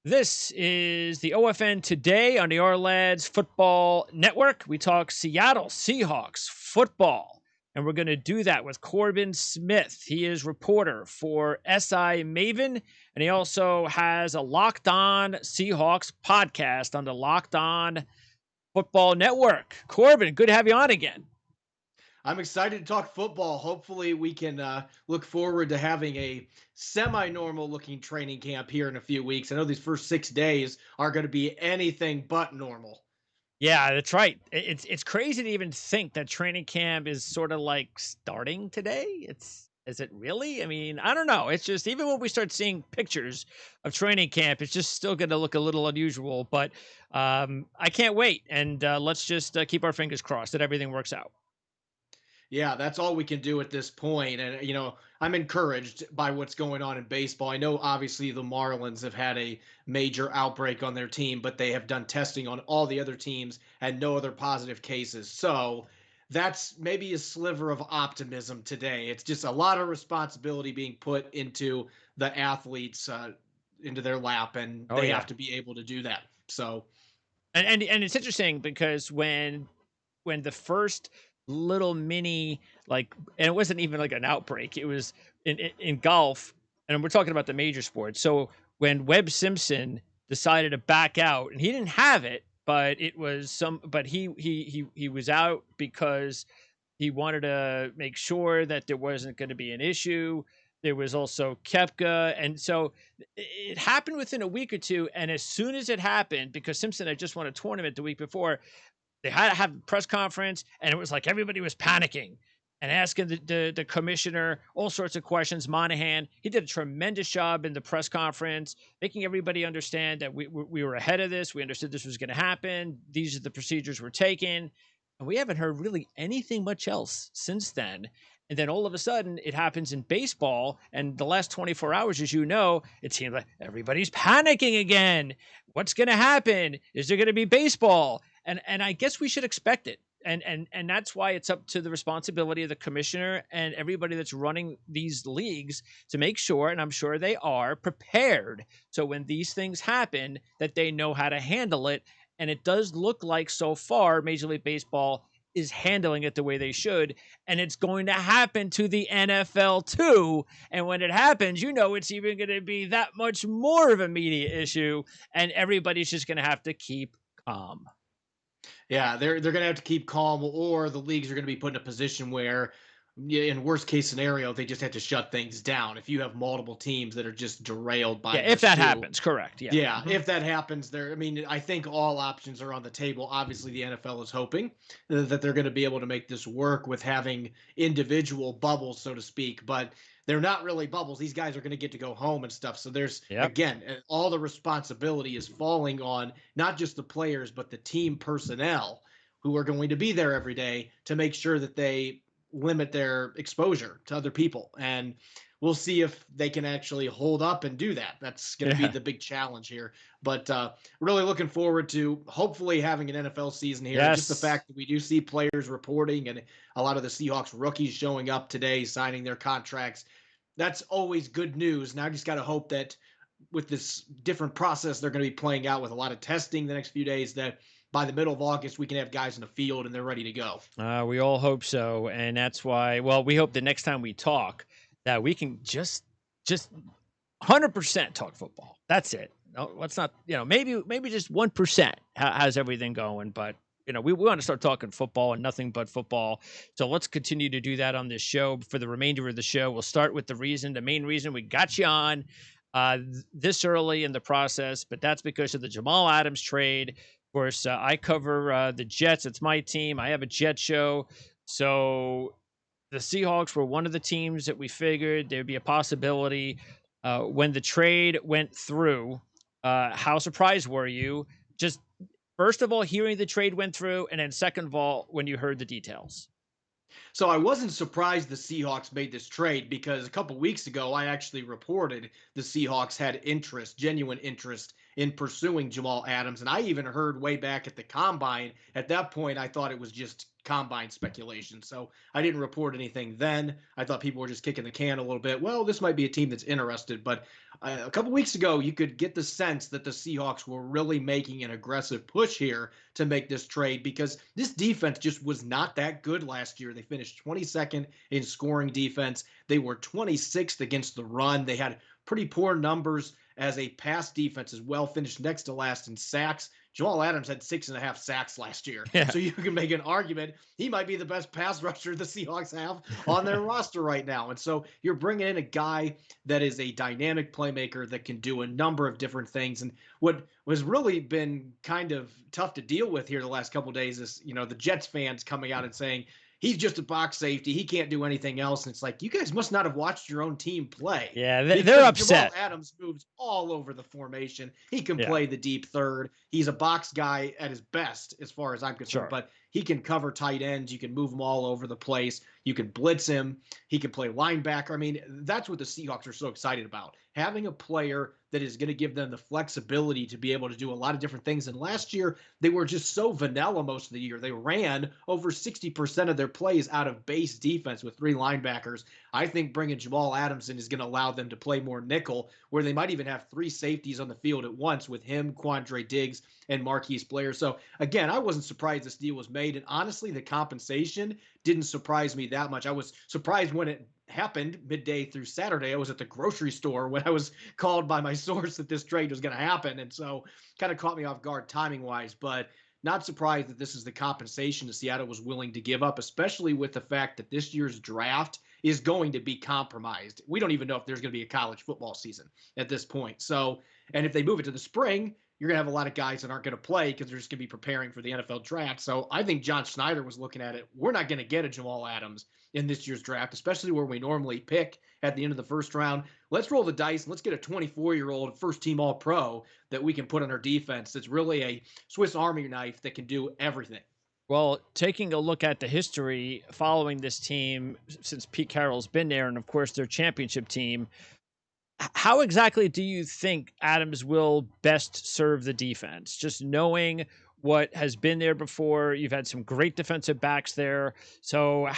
This is the OFN Today on the Ourlads Football Network. We talk Seattle Seahawks football, and we're going to do that with Corbin Smith. He is reporter for SI Maven, and he also has a Locked On Seahawks podcast on the Locked On Football Network. Corbin, good to have you on again. I'm excited to talk football. Hopefully, we can look forward to having a semi-normal looking training camp here in a few weeks. I know these first 6 days are going to be anything but normal. Yeah, that's right. It's crazy to even think that training camp is sort of like starting today. Is it really? I mean, I don't know. It's just even when we start seeing pictures of training camp, it's just still going to look a little unusual. But I can't wait, and let's just keep our fingers crossed that everything works out. Yeah, that's all we can do at this point. And, I'm encouraged by what's going on in baseball. I know obviously the Marlins have had a major outbreak on their team, but they have done testing on all the other teams and no other positive cases. So that's maybe a sliver of optimism today. It's just a lot of responsibility being put into the athletes, into their lap, and Oh they have yeah, to be able to do that. So, and it's interesting because when the first little mini and it wasn't even like an outbreak, it was in golf, and we're talking about the major sports. So when Webb Simpson decided to back out, and he didn't have it, but it was some but he was out because he wanted to make sure that there wasn't going to be an issue. There was also Kepka. And so it happened within a week or two. And as soon as it happened, because Simpson had just won a tournament the week before, they had to have a press conference, and it was like everybody was panicking and asking the commissioner all sorts of questions. Monahan, he did a tremendous job in the press conference, making everybody understand that we were ahead of this. We understood this was going to happen. These are the procedures we're taking. And we haven't heard really anything much else since then. And then all of a sudden, it happens in baseball. And the last 24 hours, as you know, it seems like everybody's panicking again. What's going to happen? Is there going to be baseball? And I guess we should expect it. And that's why it's up to the responsibility of the commissioner and everybody that's running these leagues to make sure, and I'm sure they are prepared. So when these things happen, that they know how to handle it. And it does look like so far Major League Baseball is handling it the way they should. And it's going to happen to the NFL too. And when it happens, it's even going to be that much more of a media issue. And everybody's just going to have to keep calm. yeah, they're going to have to keep calm, or the leagues are going to be put in a position where, yeah, in worst case scenario, they just have to shut things down. If you have multiple teams that are just derailed Yeah, by if this that too, happens, correct. Yeah. yeah, Mhm. if that happens, there. I mean, I think all options are on the table. Obviously, the NFL is hoping that they're going to be able to make this work with having individual bubbles, so to speak. But they're not really bubbles. These guys are going to get to go home and stuff. So there's Yep. again, all the responsibility is falling on not just the players, but the team personnel who are going to be there every day to make sure that they limit their exposure to other people. And we'll see if they can actually hold up and do that. That's going to be Yeah. the big challenge here. But really looking forward to hopefully having an NFL season here. And just the Yes. fact that we do see players reporting and a lot of the Seahawks rookies showing up today, signing their contracts. That's always good news. Now I just got to hope that with this different process they're going to be playing out with a lot of testing the next few days, that by the middle of August we can have guys in the field and they're ready to go. We all hope so, and that's why. Well, we hope the next time we talk that we can just 100% talk football. That's it. No, let's not. Maybe just 1%. How's everything going? But we want to start talking football and nothing but football. So let's continue to do that on this show for the remainder of the show. We'll start with the main reason we got you on this early in the process, but that's because of the Jamal Adams trade. Of course, I cover the Jets. It's my team. I have a Jet show. So the Seahawks were one of the teams that we figured there'd be a possibility when the trade went through. How surprised were you? Just first of all, hearing the trade went through, and then second of all, when you heard the details. So I wasn't surprised the Seahawks made this trade, because a couple weeks ago I actually reported the Seahawks had interest, genuine interest in pursuing Jamal Adams, and I even heard way back at the combine. At that point, I thought it was just combine speculation. So I didn't report anything then. I thought people were just kicking the can a little bit. Well, this might be a team that's interested. But a couple weeks ago, you could get the sense that the Seahawks were really making an aggressive push here to make this trade because this defense just was not that good last year. They finished 22nd in scoring defense. They were 26th against the run. They had pretty poor numbers as a pass defense as well, finished next to last in sacks. Jamal Adams had 6.5 sacks last year. Yeah. So you can make an argument he might be the best pass rusher the Seahawks have on their roster right now. And so you're bringing in a guy that is a dynamic playmaker that can do a number of different things. And what was really been kind of tough to deal with here the last couple of days is, the Jets fans coming out and saying, he's just a box safety. He can't do anything else. And it's like, you guys must not have watched your own team play. Yeah, they're Because upset. Jamal Adams moves all over the formation. He can Yeah, play the deep third. He's a box guy at his best, as far as I'm concerned. sure. But he can cover tight ends. You can move him all over the place. You can blitz him. He can play linebacker. I mean, that's what the Seahawks are so excited about. Having a player that is going to give them the flexibility to be able to do a lot of different things. And last year, they were just so vanilla most of the year. They ran over 60% of their plays out of base defense with 3 linebackers. I think bringing Jamal Adams in is going to allow them to play more nickel, where they might even have 3 safeties on the field at once with him, Quandre Diggs, and Marquise Blair. So again, I wasn't surprised this deal was made. And honestly, the compensation didn't surprise me that much. I was surprised when it happened midday through Saturday. I was at the grocery store when I was called by my source that this trade was going to happen. And so kind of caught me off guard timing wise, but not surprised that this is the compensation that Seattle was willing to give up, especially with the fact that this year's draft is going to be compromised. We don't even know if there's going to be a college football season at this point. So, and if they move it to the spring, you're going to have a lot of guys that aren't going to play because they're just going to be preparing for the NFL draft. So I think John Schneider was looking at it. We're not going to get a Jamal Adams in this year's draft, especially where we normally pick at the end of the first round. Let's roll the dice and let's get a 24-year-old first team all pro that we can put on our defense. That's really a Swiss Army knife that can do everything. Well, taking a look at the history following this team since Pete Carroll's been there, and of course their championship team, how exactly do you think Adams will best serve the defense? Just knowing what has been there before, you've had some great defensive backs there. So,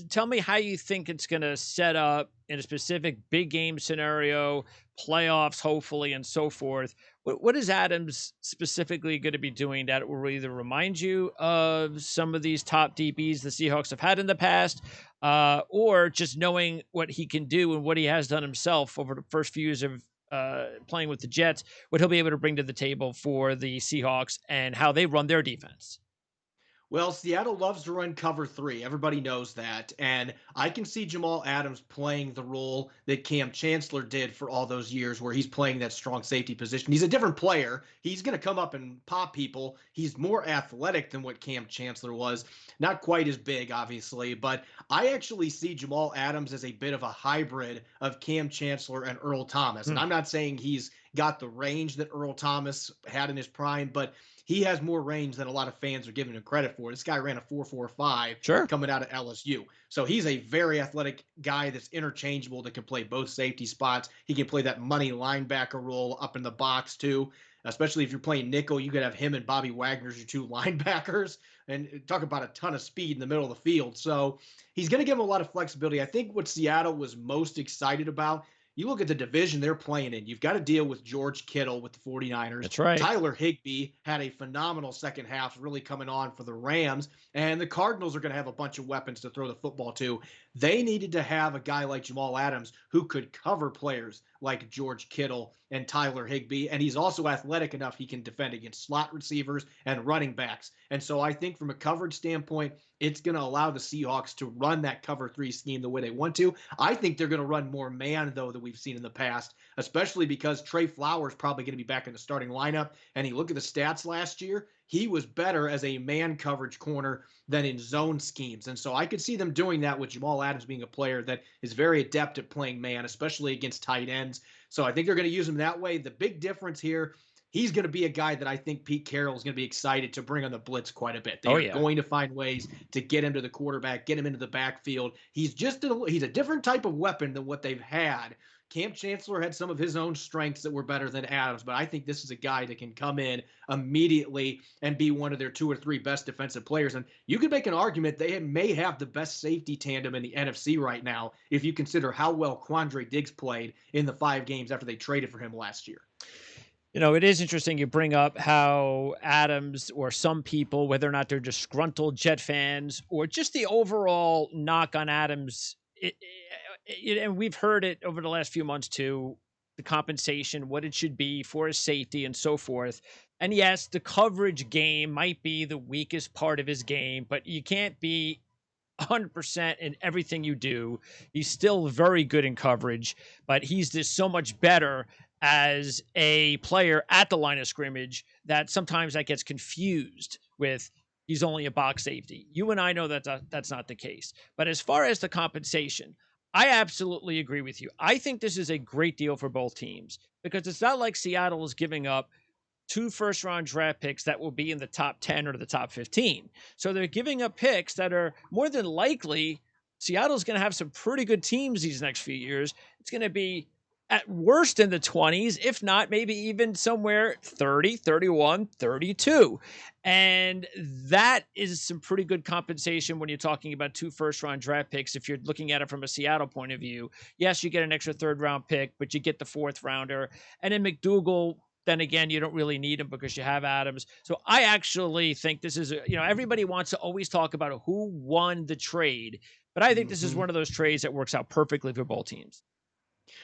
tell me how you think it's going to set up in a specific big game scenario, playoffs, hopefully, and so forth. What is Adams specifically going to be doing that will either remind you of some of these top DBs the Seahawks have had in the past, or just knowing what he can do and what he has done himself over the first few years of playing with the Jets, what he'll be able to bring to the table for the Seahawks and how they run their defense? Well, Seattle loves to run cover 3. Everybody knows that. And I can see Jamal Adams playing the role that Cam Chancellor did for all those years where he's playing that strong safety position. He's a different player. He's going to come up and pop people. He's more athletic than what Cam Chancellor was. Not quite as big, obviously, but I actually see Jamal Adams as a bit of a hybrid of Cam Chancellor and Earl Thomas. And Hmm. I'm not saying he's got the range that Earl Thomas had in his prime, but he has more range than a lot of fans are giving him credit for. This guy ran a 4.45 Sure. coming out of LSU. So he's a very athletic guy that's interchangeable that can play both safety spots. He can play that money linebacker role up in the box too. Especially if you're playing nickel, you could have him and Bobby Wagner as your 2 linebackers and talk about a ton of speed in the middle of the field. So he's going to give him a lot of flexibility. I think what Seattle was most excited about, you look at the division they're playing in, you've got to deal with George Kittle with the 49ers. That's right. Tyler Higbee had a phenomenal second half, really coming on for the Rams. And the Cardinals are going to have a bunch of weapons to throw the football to. They needed to have a guy like Jamal Adams who could cover players like George Kittle and Tyler Higbee. And he's also athletic enough he can defend against slot receivers and running backs. And so I think from a coverage standpoint, it's going to allow the Seahawks to run that cover 3 scheme the way they want to. I think they're going to run more man, though, than we've seen in the past, especially because Trey Flowers probably going to be back in the starting lineup. And you look at the stats last year, he was better as a man coverage corner than in zone schemes. And so I could see them doing that with Jamal Adams being a player that is very adept at playing man, especially against tight ends. So I think they're going to use him that way. The big difference here, he's going to be a guy that I think Pete Carroll is going to be excited to bring on the blitz quite a bit. They Oh, are yeah. going to find ways to get him to the quarterback, get him into the backfield. He's a different type of weapon than what they've had Camp Chancellor had some of his own strengths that were better than Adams, but I think this is a guy that can come in immediately and be one of their 2 or 3 best defensive players. And you could make an argument they may have the best safety tandem in the NFC right now if you consider how well Quandre Diggs played in the 5 games after they traded for him last year. It is interesting you bring up how Adams, or some people, whether or not they're disgruntled Jet fans or just the overall knock on Adams, and we've heard it over the last few months too, the compensation, what it should be for his safety and so forth. And yes, the coverage game might be the weakest part of his game, but you can't be 100% in everything you do. He's still very good in coverage, but he's just so much better as a player at the line of scrimmage that sometimes that gets confused with he's only a box safety. You and I know that that's not the case. But as far as the compensation, I absolutely agree with you. I think this is a great deal for both teams because it's not like Seattle is giving up 2 first-round draft picks that will be in the top 10 or the top 15. So they're giving up picks that are more than likely Seattle's going to have some pretty good teams these next few years. It's going to be at worst in the 20s, if not maybe even somewhere 30, 31, 32. And that is some pretty good compensation when you're talking about 2 first-round draft picks. If you're looking at it from a Seattle point of view, yes, you get an extra third-round pick, but you get the fourth rounder. And then McDougal, then again, you don't really need him because you have Adams. So I actually think this is, everybody wants to always talk about who won the trade, but I think this is Hmm. one of those trades that works out perfectly for both teams.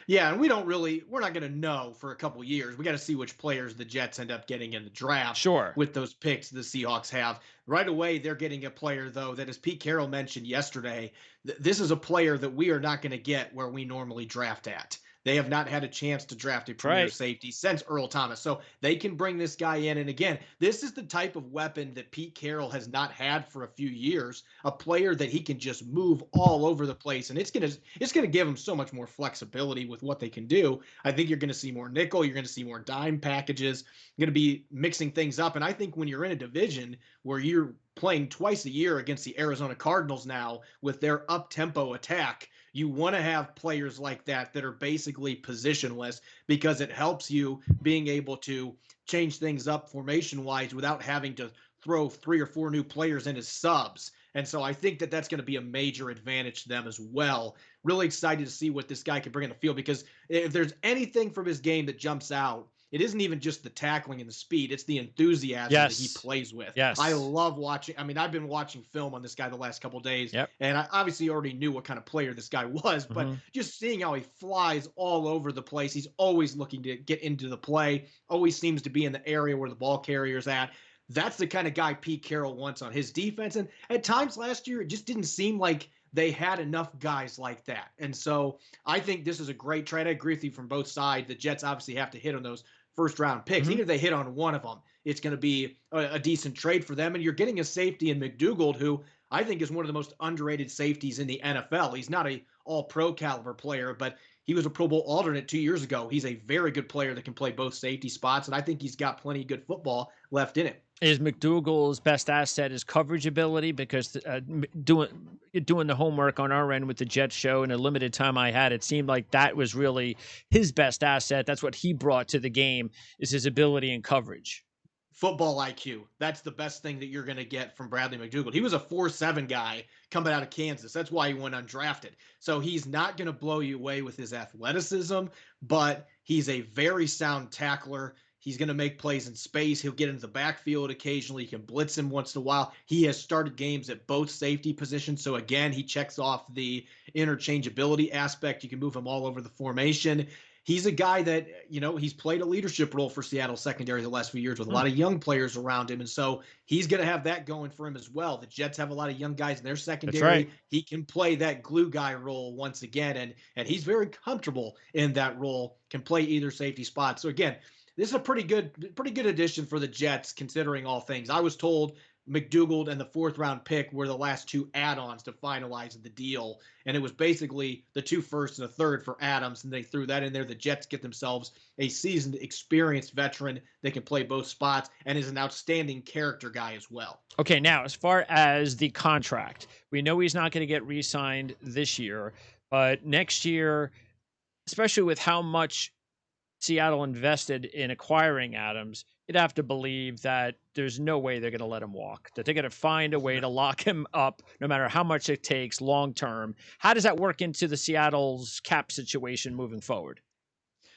Yeah, and we're not going to know for a couple years. We got to see which players the Jets end up getting in the draft Sure. with those picks the Seahawks have. Right away, they're getting a player, though, that, as Pete Carroll mentioned yesterday, this is a player that we are not going to get where we normally draft at. They have not had a chance to draft a That's premier right. safety since Earl Thomas. So they can bring this guy in. And again, this is the type of weapon that Pete Carroll has not had for a few years, a player that he can just move all over the place. And it's gonna give him so much more flexibility with what they can do. I think you're gonna see more nickel, you're gonna see more dime packages, you're gonna be mixing things up. And I think when you're in a division where you're playing twice a year against the Arizona Cardinals now with their up tempo attack, you want to have players like that are basically positionless because it helps you being able to change things up formation wise without having to throw 3 or 4 new players in as subs. And so I think that that's going to be a major advantage to them as well. Really excited to see what this guy can bring in the field because if there's anything from his game that jumps out, it isn't even just the tackling and the speed, it's the enthusiasm that he Yes. plays with. I Yes. love watching. I mean, I've been watching film on this guy the last couple of days, Yep. and I obviously already knew what kind of player this guy was, but Hmm. just seeing how he flies all over the place, he's always looking to get into the play, always seems to be in the area where the ball carrier's at. That's the kind of guy Pete Carroll wants on his defense. And at times last year, it just didn't seem like they had enough guys like that. And so I think this is a great trade. I agree with you from both sides. The Jets obviously have to hit on those first-round picks. Hmm. Even if they hit on one of them, it's going to be a decent trade for them. And you're getting a safety in McDougal, who I think is one of the most underrated safeties in the NFL. He's not a all-pro caliber player, but he was a Pro Bowl alternate 2 years ago. He's a very good player that can play both safety spots, and I think he's got plenty of good football left in him. Is McDougal's best asset his coverage ability? Because doing the homework on our end with the Jets show in a limited time I had, it seemed like that was really his best asset. That's what he brought to the game, is his ability in coverage. Football IQ. That's the best thing that you're going to get from Bradley McDougal. He was a 4.7 guy coming out of Kansas. That's why he went undrafted. So he's not going to blow you away with his athleticism, but he's a very sound tackler. He's going to make plays in space. He'll get into the backfield occasionally. You can blitz him once in a while. He has started games at both safety positions. So again, he checks off the interchangeability aspect. You can move him all over the formation. He's a guy that, he's played a leadership role for Seattle secondary the last few years with a Hmm. lot of young players around him. And so he's going to have that going for him as well. The Jets have a lot of young guys in their That's right. secondary. He can play that glue guy role once again. And he's very comfortable in that role, can play either safety spot. So again, this is a pretty good addition for the Jets, considering all things. I was told McDougal and the fourth-round pick were the last two add-ons to finalize the deal, and it was basically the 2 firsts and a third for Adams, and they threw that in there. The Jets get themselves a seasoned, experienced veteran that can play both spots and is an outstanding character guy as well. Okay, now as far as the contract, we know he's not going to get re-signed this year, but next year especially with how much Seattle invested in acquiring Adams, you'd have to believe that there's no way they're going to let him walk, that they're going to find a way No. to lock him up no matter how much it takes long term. How does that work into the Seattle's cap situation moving forward?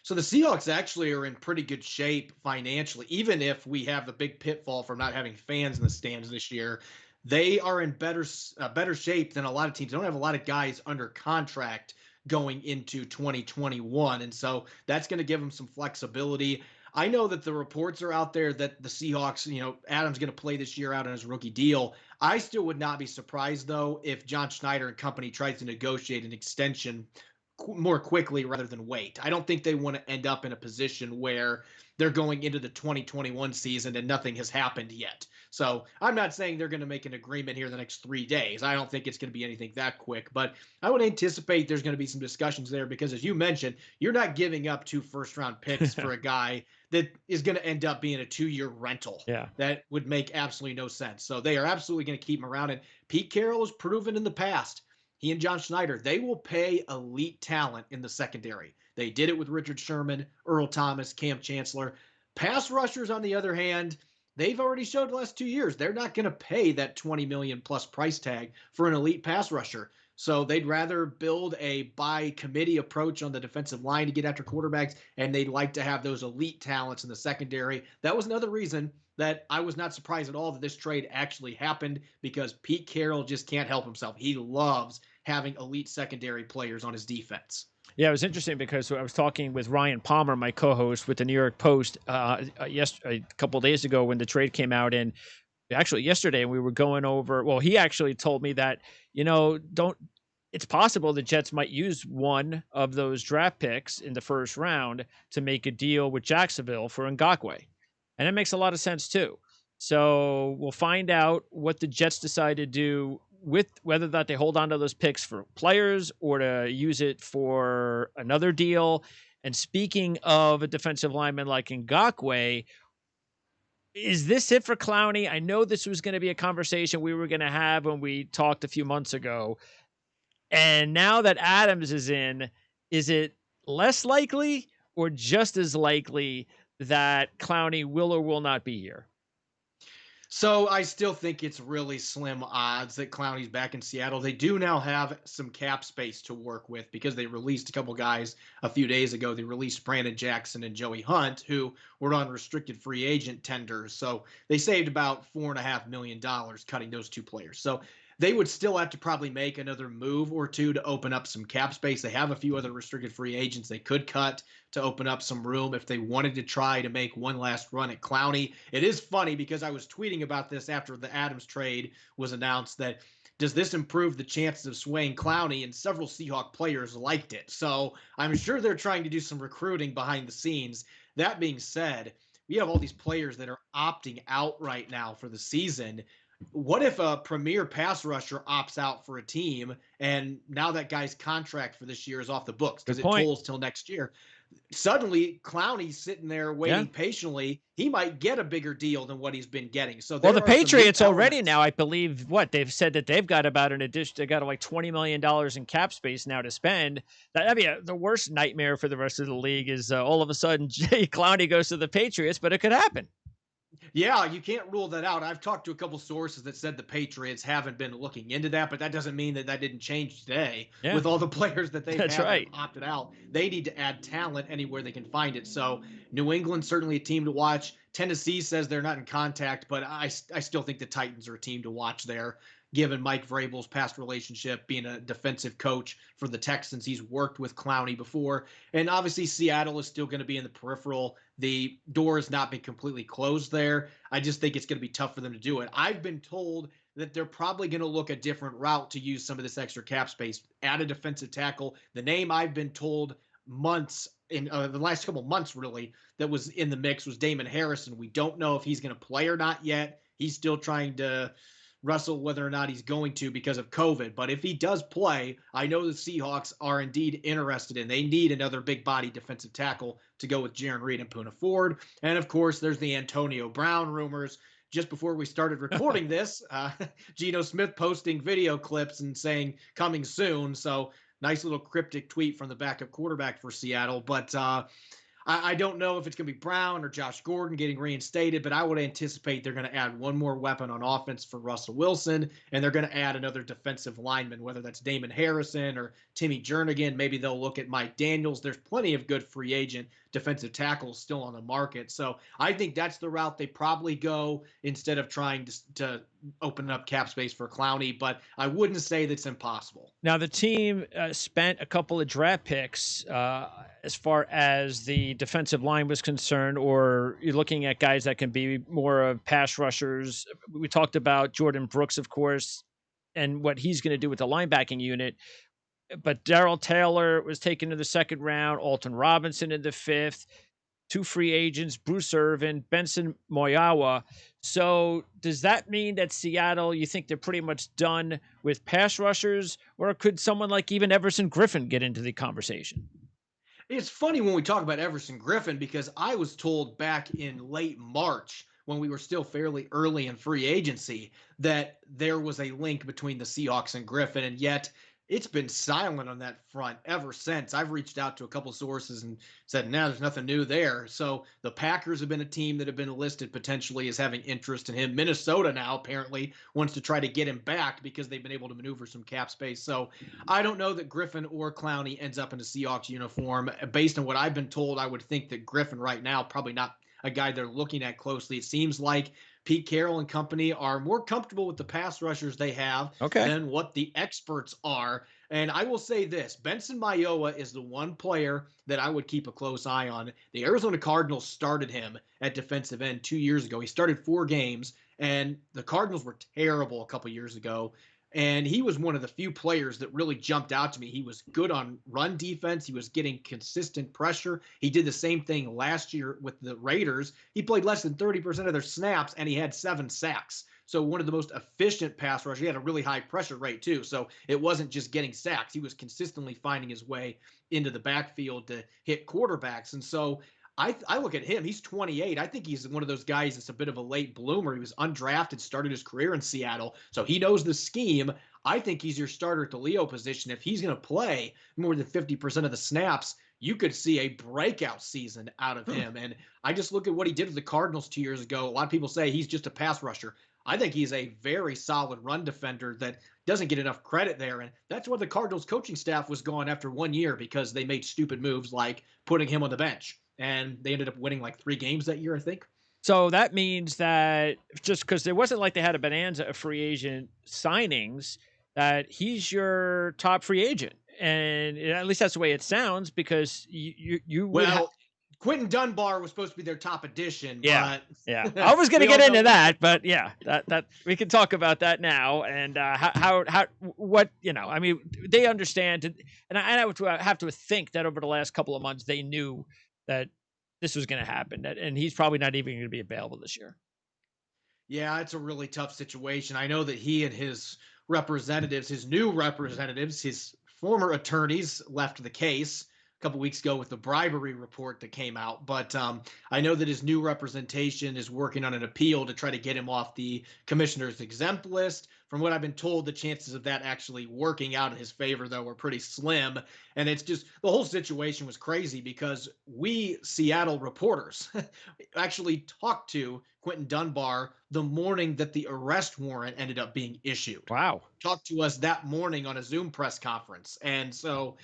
So the Seahawks actually are in pretty good shape financially, even if we have the big pitfall from not having fans in the stands this year. They are in better shape than a lot of teams. They don't have a lot of guys under contract going into 2021, and so that's going to give them some flexibility. I know that the reports are out there that the Seahawks, Adams going to play this year out on his rookie deal. I still would not be surprised though if John Schneider and company tries to negotiate an extension more quickly rather than wait. I don't think they want to end up in a position where they're going into the 2021 season and nothing has happened yet. So I'm not saying they're going to make an agreement here the next 3 days. I don't think it's going to be anything that quick, but I would anticipate there's going to be some discussions there because, as you mentioned, you're not giving up 2 first-round picks for a guy that is going to end up being a 2-year rental. Yeah. That would make absolutely no sense. So they are absolutely going to keep him around. And Pete Carroll has proven in the past, he and John Schneider, they will pay elite talent in the secondary. They did it with Richard Sherman, Earl Thomas, Cam Chancellor. Pass rushers, on the other hand, they've already showed the last 2 years they're not going to pay that 20 million plus price tag for an elite pass rusher. So they'd rather build a by committee approach on the defensive line to get after quarterbacks, and they'd like to have those elite talents in the secondary. That was another reason that I was not surprised at all that this trade actually happened, because Pete Carroll just can't help himself. He loves having elite secondary players on his defense. Yeah, it was interesting because I was talking with Ryan Palmer, my co-host with the New York Post, a couple of days ago when the trade came out, and actually yesterday we were going over. Well, he actually told me that don't. It's possible the Jets might use one of those draft picks in the first round to make a deal with Jacksonville for Ngakoue, and it makes a lot of sense too. So we'll find out what the Jets decide to do with whether that they hold on to those picks for players or to use it for another deal. And speaking of a defensive lineman like Ngakoue, is this it for Clowney? I know this was going to be a conversation we were going to have when we talked a few months ago. And now that Adams is in, is it less likely or just as likely that Clowney will or will not be here? So I still think it's really slim odds that Clowney's back in Seattle. They do now have some cap space to work with because they released a couple guys a few days ago. They released Brandon Jackson and Joey Hunt, who were on restricted free agent tenders. So they saved about $4.5 million cutting those two players. So they would still have to probably make another move or two to open up some cap space. They have a few other restricted free agents they could cut to open up some room if they wanted to try to make one last run at Clowney. It is funny because I was tweeting about this after the Adams trade was announced, that does this improve the chances of swaying Clowney? And several Seahawk players liked it. So I'm sure they're trying to do some recruiting behind the scenes. That being said, we have all these players that are opting out right now for the season. What if a premier pass rusher opts out for a team and now that guy's contract for this year is off the books Good because it point. tolls till next year? Suddenly Clowney's sitting there Yeah. waiting patiently. He might get a bigger deal than what he's been getting. So Well, there the are some new Patriots already elements. now, I believe, what they've said that they've got about an addition. They got like $20 million in cap space now to spend. That'd be the worst nightmare for the rest of the league. Is all of a sudden Jay Clowney goes to the Patriots, but it could happen. Yeah, you can't rule that out. I've talked to a couple sources that said the Patriots haven't been looking into that, but that doesn't mean that that didn't change today Yeah, with all the players that they've that's had that right. have opted out. They need to add talent anywhere they can find it. So New England certainly a team to watch. Tennessee says they're not in contact, but I still think the Titans are a team to watch there, given Mike Vrabel's past relationship, being a defensive coach for the Texans. He's worked with Clowney before. And obviously Seattle is still going to be in the peripheral. The door has not been completely closed there. I just think it's going to be tough for them to do it. I've been told that they're probably going to look a different route to use some of this extra cap space. Add a defensive tackle. The name I've been told months in the last couple months really that was in the mix was Damon Harrison. We don't know if he's going to play or not yet. He's still trying to wrestle whether or not he's going to because of COVID. But if he does play, I know the Seahawks are indeed interested in. They need another big body defensive tackle to go with Jaron Reed and Poona Ford. And of course, there's the Antonio Brown rumors. Just before we started recording this, Geno Smith posting video clips and saying coming soon. So Nice little cryptic tweet from the backup quarterback for Seattle. But I don't know if it's going to be Brown or Josh Gordon getting reinstated, but I would anticipate they're going to add one more weapon on offense for Russell Wilson, and they're going to add another defensive lineman, whether that's Damon Harrison or Timmy Jernigan. Maybe they'll look at Mike Daniels. There's plenty of good free agent defensive tackles still on the market. So I think that's the route they probably go instead of trying to open up cap space for Clowney, but I wouldn't say that's impossible. Now, the team spent a couple of draft picks as far as the defensive line was concerned, or you're looking at guys that can be more of pass rushers. We talked about Jordan Brooks, of course, and what he's going to do with the linebacking unit. But Darrell Taylor was taken in the second round, Alton Robinson in the fifth, two free agents, Bruce Irvin, Benson Moyawa. So does that mean that Seattle, you think they're pretty much done with pass rushers, or could someone like even Everson Griffin get into the conversation? It's funny when we talk about Everson Griffin because I was told back in late March when we were still fairly early in free agency that there was a link between the Seahawks and Griffin, and yet it's been silent on that front ever since. I've reached out to a couple sources and said, no, there's nothing new there. So the Packers have been a team that have been listed potentially as having interest in him. Minnesota now apparently wants to try to get him back because they've been able to maneuver some cap space. So I don't know that Griffin or Clowney ends up in a Seahawks uniform. Based on what I've been told, I would think that Griffin right now, probably not a guy they're looking at closely. It seems like Pete Carroll and company are more comfortable with the pass rushers they have Okay. than what the experts are. And I will say this, Benson Mayowa is the one player that I would keep a close eye on. The Arizona Cardinals started him at defensive end 2 years ago. He started 4 games, and the Cardinals were terrible a couple years ago. And he was one of the few players that really jumped out to me. He was good on run defense. He was getting consistent pressure. He did the same thing last year with the Raiders. He played less than 30% of their snaps, and he had 7 sacks. So one of the most efficient pass rushers. He had a really high pressure rate, too. So it wasn't just getting sacks. He was consistently finding his way into the backfield to hit quarterbacks. And so I look at him. He's 28. I think he's one of those guys that's a bit of a late bloomer. He was undrafted, started his career in Seattle, so he knows the scheme. I think he's your starter at the Leo position. If he's going to play more than 50% of the snaps, you could see a breakout season out of him. And I just look at what he did with the Cardinals 2 years ago. A lot of people say he's just a pass rusher. I think he's a very solid run defender that doesn't get enough credit there. And that's why the Cardinals coaching staff was gone after 1 year because they made stupid moves like putting him on the bench. And they ended up winning like 3 games that year, I think. So that means that just because there wasn't like they had a bonanza of free agent signings, that he's your top free agent. And at least that's the way it sounds because you would have. Well, Quentin Dunbar was supposed to be their top addition, Yeah, but yeah. I was going to we get all know into what that, but yeah, that we can talk about that now. And how what I mean, they understand, and I would have to think that over the last couple of months they knew that this was going to happen, and he's probably not even going to be available this year. Yeah, it's a really tough situation. I know that he and his representatives, his new representatives, his former attorneys left the case a couple weeks ago with the bribery report that came out. But I know that his new representation is working on an appeal to try to get him off the commissioner's exempt list. From what I've been told, the chances of that actually working out in his favor, though, are pretty slim. And it's just the whole situation was crazy because we Seattle reporters actually talked to Quentin Dunbar the morning that the arrest warrant ended up being issued. Wow. Talked to us that morning on a Zoom press conference. And so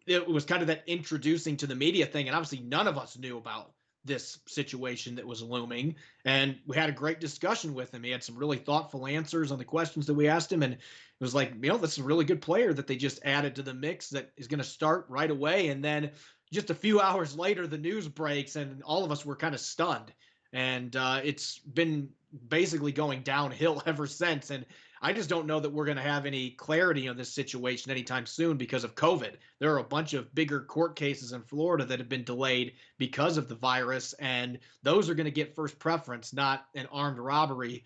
it was kind of that introducing to the media thing. And obviously, none of us knew about this situation that was looming. And we had a great discussion with him. He had some really thoughtful answers on the questions that we asked him. And it was like, this is a really good player that they just added to the mix that is going to start right away. And then just a few hours later, the news breaks, and all of us were kind of stunned. And it's been basically going downhill ever since. And I just don't know that we're going to have any clarity on this situation anytime soon because of COVID. There are a bunch of bigger court cases in Florida that have been delayed because of the virus, and those are going to get first preference, not an armed robbery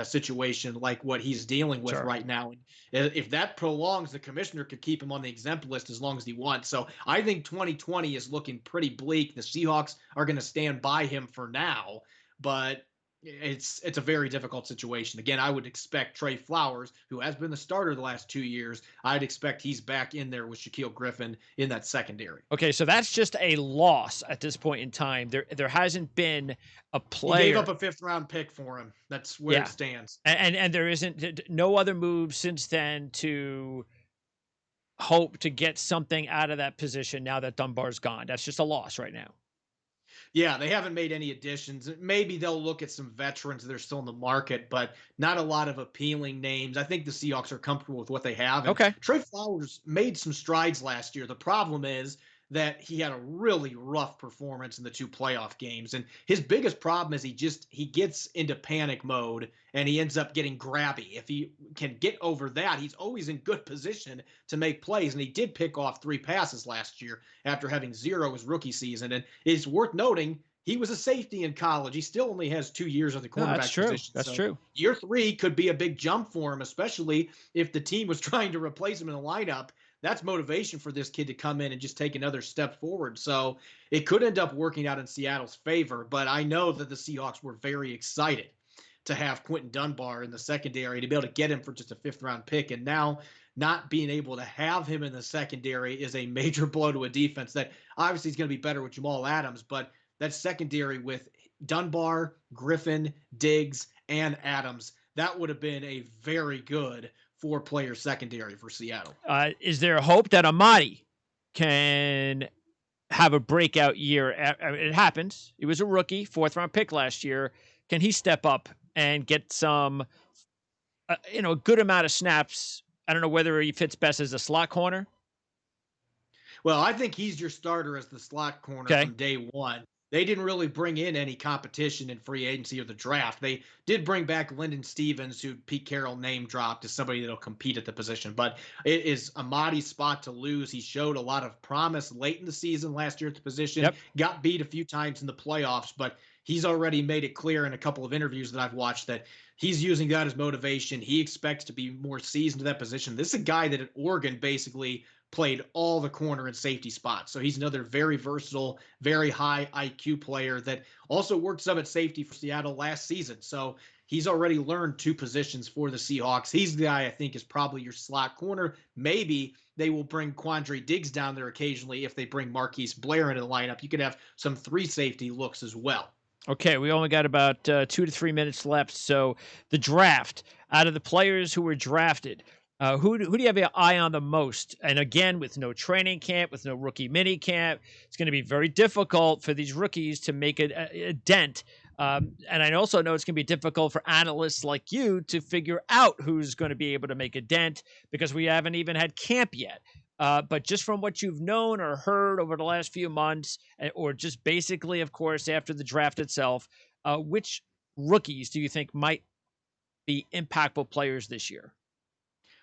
situation like what he's dealing with Sure. right now. And if that prolongs, the commissioner could keep him on the exempt list as long as he wants. So I think 2020 is looking pretty bleak. The Seahawks are going to stand by him for now, but it's a very difficult situation. Again, I would expect Trey Flowers, who has been the starter the last 2 years, I'd expect he's back in there with Shaquille Griffin in that secondary. Okay, so that's just a loss at this point in time. There hasn't been a You gave up player. a fifth round pick for him. That's where it Yeah. stands. And there isn't no other move since then to hope to get something out of that position now that Dunbar's gone. That's just a loss right now. Yeah, they haven't made any additions. Maybe they'll look at some veterans that are still in the market, but not a lot of appealing names. I think the Seahawks are comfortable with what they have. And Okay. Trey Flowers made some strides last year. The problem is that he had a really rough performance in the two playoff games. And his biggest problem is he gets into panic mode and he ends up getting grabby. If he can get over that, he's always in good position to make plays. And he did pick off 3 passes last year after having 0 his rookie season. And it's worth noting he was a safety in college. He still only has 2 years at the No, that's cornerback true. position. That's So true. year 3 could be a big jump for him, especially if the team was trying to replace him in the lineup. That's motivation for this kid to come in and just take another step forward. So it could end up working out in Seattle's favor. But I know that the Seahawks were very excited to have Quentin Dunbar in the secondary, to be able to get him for just a fifth round pick. And now not being able to have him in the secondary is a major blow to a defense that obviously is going to be better with Jamal Adams. But that secondary with Dunbar, Griffin, Diggs, and Adams, that would have been a very good 4 player secondary for Seattle. Is there a hope that Amadi can have a breakout year? It happens. He was a rookie, fourth round pick last year. Can he step up and get some, a good amount of snaps? I don't know whether he fits best as a slot corner. Well, I think he's your starter as the slot corner Okay. from day one. They didn't really bring in any competition in free agency or the draft. They did bring back Lyndon Stevens, who Pete Carroll name dropped as somebody that'll compete at the position. But it is Amadi's spot to lose. He showed a lot of promise late in the season last year at the position, Yep. got beat a few times in the playoffs, but he's already made it clear in a couple of interviews that I've watched that he's using that as motivation. He expects to be more seasoned to that position. This is a guy that at Oregon basically played all the corner and safety spots. So he's another very versatile, very high IQ player that also worked some at safety for Seattle last season. So he's already learned 2 positions for the Seahawks. He's the guy I think is probably your slot corner. Maybe they will bring Quandre Diggs down there occasionally if they bring Marquise Blair into the lineup. You could have some 3 safety looks as well. Okay, we only got about 2 to 3 minutes left. So the draft, out of the players who were drafted, who do you have your eye on the most? And again, with no training camp, with no rookie mini camp, it's going to be very difficult for these rookies to make a dent. And I also know it's going to be difficult for analysts like you to figure out who's going to be able to make a dent because we haven't even had camp yet. But just from what you've known or heard over the last few months, or just basically, of course, after the draft itself, which rookies do you think might be impactful players this year?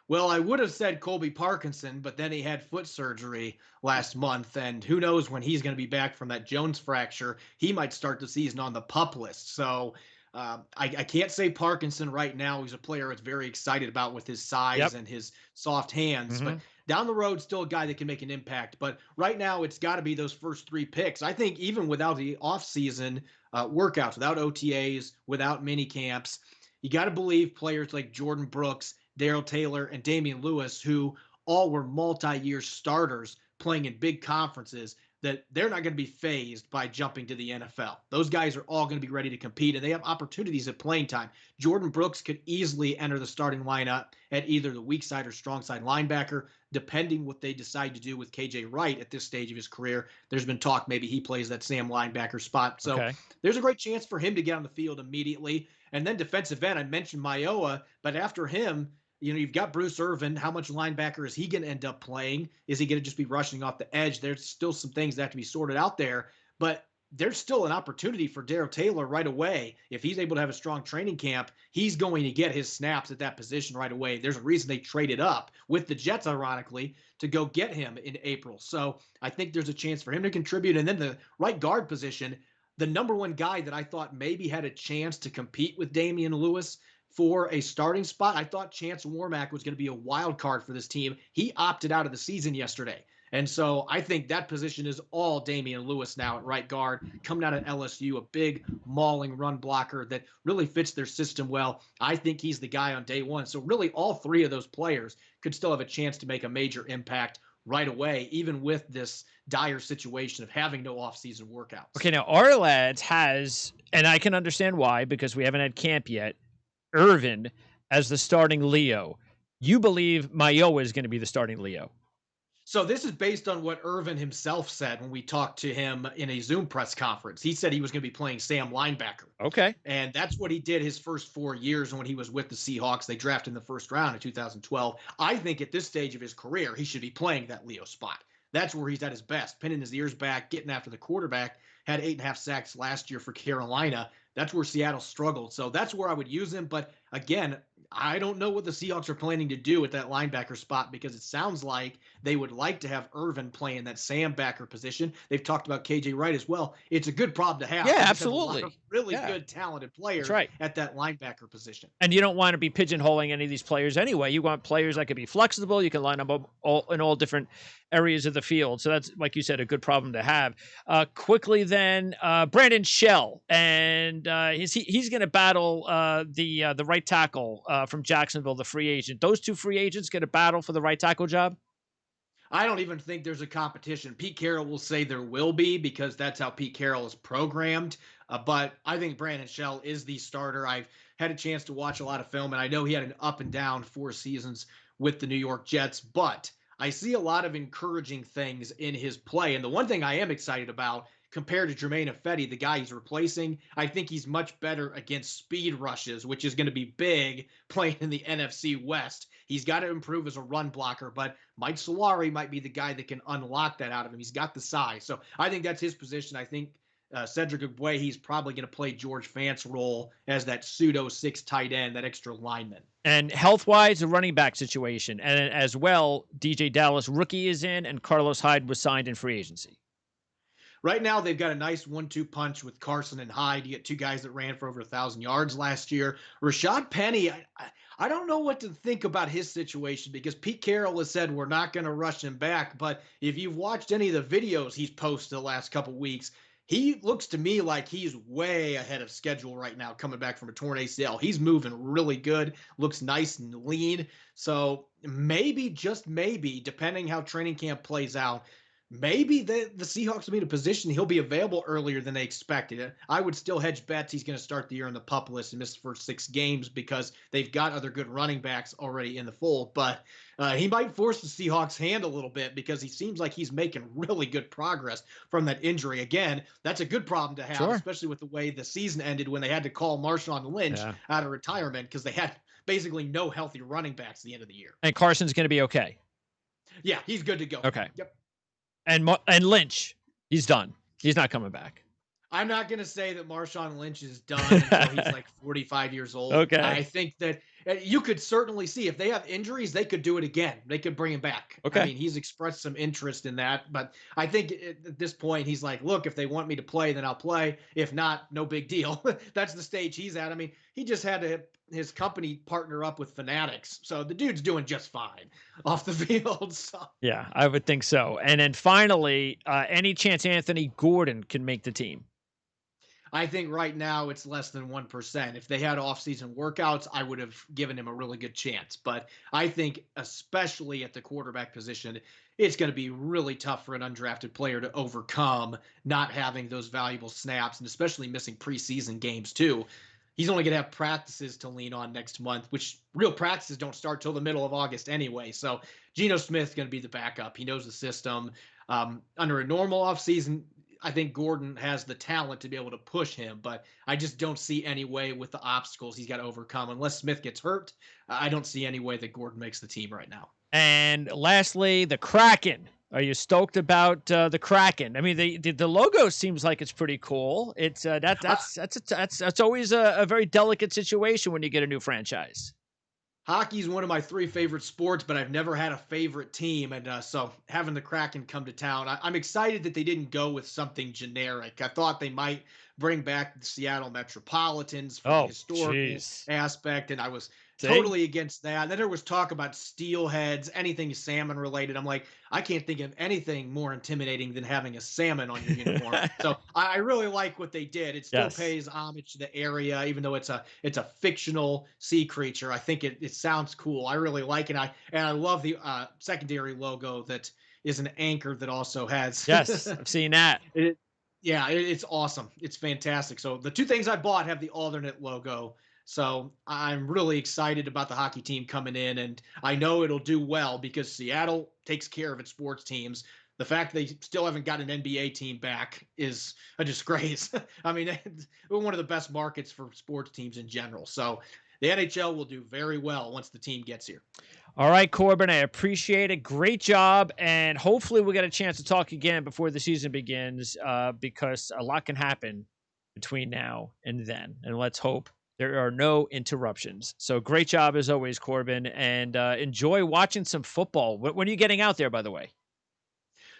Well, I would have said Colby Parkinson, but then he had foot surgery last month, and who knows when he's going to be back from that Jones fracture. He might start the season on the pup list. So I can't say Parkinson right now. He's a player that's very excited about with his size Yep. and his soft hands, but Hmm. down the road, still a guy that can make an impact. But right now, it's got to be those first 3 picks. I think even without the offseason workouts, without OTAs, without mini camps, you got to believe players like Jordan Brooks, Daryl Taylor, and Damian Lewis, who all were multi-year starters playing in big conferences, that they're not going to be phased by jumping to the NFL. Those guys are all going to be ready to compete, and they have opportunities at playing time. Jordan Brooks could easily enter the starting lineup at either the weak side or strong side linebacker, depending what they decide to do with KJ Wright at this stage of his career. There's been talk maybe he plays that Sam linebacker spot. So Okay. there's a great chance for him to get on the field immediately. And then defensive end, I mentioned Mayoa, but after him, you've got Bruce Irvin. How much linebacker is he going to end up playing? Is he going to just be rushing off the edge? There's still some things that have to be sorted out there, but there's still an opportunity for Daryl Taylor right away. If he's able to have a strong training camp, he's going to get his snaps at that position right away. There's a reason they traded up with the Jets, ironically, to go get him in April. So I think there's a chance for him to contribute. And then the right guard position, the number one guy that I thought maybe had a chance to compete with Damian Lewis for a starting spot. I thought Chance Warmack was going to be a wild card for this team. He opted out of the season yesterday And so I think that position is all Damian Lewis now at right guard, coming out of LSU, a big mauling run blocker that really fits their system well. I think he's the guy on day one. So really all three of those players could still have a chance to make a major impact right away, even with this dire situation of having no offseason workouts. Okay, now our lads has, and I can understand why because we haven't had camp yet. Irvin as the starting Leo. You believe Mayo is going to be the starting Leo? So this is based on what Irvin himself said when we talked to him in a Zoom press conference. He said he was going to be playing Sam linebacker. Okay. And that's what he did his first 4 years when he was with the Seahawks. They drafted in the first round in 2012. I think at this stage of his career, he should be playing that Leo spot. That's where he's at his best, pinning his ears back, getting after the quarterback. Had 8.5 sacks last year for Carolina. That's where Seattle struggled. So that's where I would use him. But again, I don't know what the Seahawks are planning to do at that linebacker spot because it sounds like they would like to have Irvin play in that Sam backer position. They've talked about KJ Wright as well. It's a good problem to have. Yeah, They just have a lot of absolutely. really Yeah, good, talented that's players right. at that linebacker position. And you don't want to be pigeonholing any of these players anyway. You want players that could be flexible. You can line them up in all different areas of the field. So that's, like you said, a good problem to have. Quickly then, Brandon Shell, and he's going to battle the right tackle from Jacksonville, the free agent. Those two free agents going to battle for the right tackle job. I don't even think there's a competition. Pete Carroll will say there will be because that's how Pete Carroll is programmed. But I think Brandon Shell is the starter. I've had a chance to watch a lot of film, and I know he had an up and down 4 seasons with the New York Jets, but I see a lot of encouraging things in his play. And the one thing I am excited about compared to Jermaine Ifedi, the guy he's replacing, I think he's much better against speed rushes, which is going to be big playing in the NFC West. He's got to improve as a run blocker, but Mike Solari might be the guy that can unlock that out of him. He's got the size. So I think that's his position. I think Cedric Ogbuehi, he's probably going to play George Fant's role as that pseudo six tight end, that extra lineman. And health wise, the running back situation. And as well, DJ Dallas rookie is in, and Carlos Hyde was signed in free agency. Right now, they've got a nice 1-2 punch with Carson and Hyde. You get two guys that ran for over 1,000 yards last year. Rashad Penny, I don't know what to think about his situation because Pete Carroll has said we're not going to rush him back. But if you've watched any of the videos he's posted the last couple weeks, he looks to me like he's way ahead of schedule right now, coming back from a torn ACL. He's moving really good, looks nice and lean. So maybe, just maybe, depending how training camp plays out, maybe the Seahawks will be in a position he'll be available earlier than they expected. I would still hedge bets he's going to start the year on the PUP list and miss the first 6 games because they've got other good running backs already in the fold. But he might force the Seahawks' hand a little bit because he seems like he's making really good progress from that injury. Again, that's a good problem to have, Sure. especially with the way the season ended when they had to call Marshawn Lynch out of retirement because they had basically no healthy running backs at the end of the year. And Carson's going to be okay. Yeah, he's good to go. Okay. Yep. And Lynch, he's done. He's not coming back. I'm not going to say that Marshawn Lynch is done until he's like 45 years old. Okay. I think that you could certainly see if they have injuries, they could do it again. They could bring him back. Okay. I mean, he's expressed some interest in that, but I think at this point, he's like, look, if they want me to play, then I'll play. If not, no big deal. That's the stage he's at. I mean, he just had to his company partner up with Fanatics. So the dude's doing just fine off the field. So. Yeah, I would think so. And then finally, any chance Anthony Gordon can make the team? I think right now it's less than 1%. If they had off-season workouts, I would have given him a really good chance. But I think especially at the quarterback position, it's going to be really tough for an undrafted player to overcome not having those valuable snaps and especially missing preseason games too. He's only going to have practices to lean on next month, which real practices don't start till the middle of August anyway. So Geno Smith's going to be the backup. He knows the system. Under a normal offseason, I think Gordon has the talent to be able to push him, but I just don't see any way with the obstacles he's got to overcome. Unless Smith gets hurt, I don't see any way that Gordon makes the team right now. And lastly, the Kraken. Are you stoked about the Kraken? I mean, the logo seems like it's pretty cool. It's that's always a very delicate situation when you get a new franchise. Hockey is one of my 3 favorite sports, but I've never had a favorite team. And so having the Kraken come to town, I'm excited that they didn't go with something generic. I thought they might bring back the Seattle Metropolitans for the Oh, historical jeez. aspect, and I was See? totally against that. And then there was talk about steelheads, anything salmon related. I'm like, I can't think of anything more intimidating than having a salmon on your uniform. So I really like what they did. It still Yes. pays homage to the area, even though it's a fictional sea creature. I think it sounds cool. I really like it. I love the secondary logo that is an anchor that also has Yes, I've seen that. it. Yeah, it's awesome. It's fantastic. So the two things I bought have the alternate logo. So I'm really excited about the hockey team coming in, and I know it'll do well because Seattle takes care of its sports teams. The fact they still haven't got an NBA team back is a disgrace. I mean, we're one of the best markets for sports teams in general. So the NHL will do very well once the team gets here. All right, Corbin, I appreciate it. Great job. And hopefully we'll get a chance to talk again before the season begins because a lot can happen between now and then. And let's hope there are no interruptions. So great job as always, Corbin. And enjoy watching some football. When are you getting out there, by the way?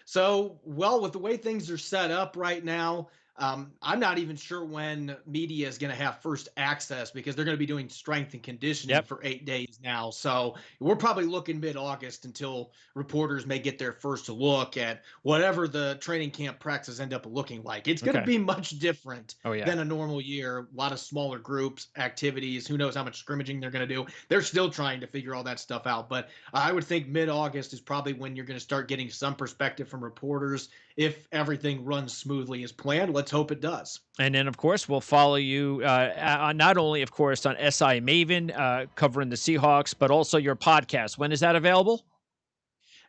So, well, with the way things are set up right now, I'm not even sure when media is going to have first access because they're going to be doing strength and conditioning Yep. for 8 days now. So, we're probably looking mid August until reporters may get their first look at whatever the training camp practices end up looking like. It's going to Okay. be much different Oh, yeah. than a normal year. A lot of smaller groups, activities. Who knows how much scrimmaging they're going to do? They're still trying to figure all that stuff out. But I would think mid August is probably when you're going to start getting some perspective from reporters if everything runs smoothly as planned. Let's hope it does. And then, of course, we'll follow you not only, of course, on SI Maven covering the Seahawks, but also your podcast. When is that available?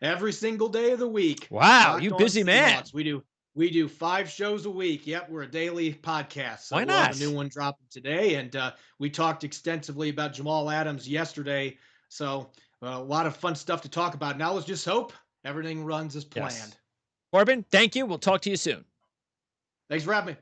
Every single day of the week, Wow, Locked you On busy man. Seahawks. We do 5 shows a week. Yep, we're a daily podcast. So Why we'll have a new not? one dropping today, and we talked extensively about Jamal Adams yesterday. So a lot of fun stuff to talk about. Now let's just hope everything runs as Yes. planned. Corbin, thank you. We'll talk to you soon. Thanks for having me.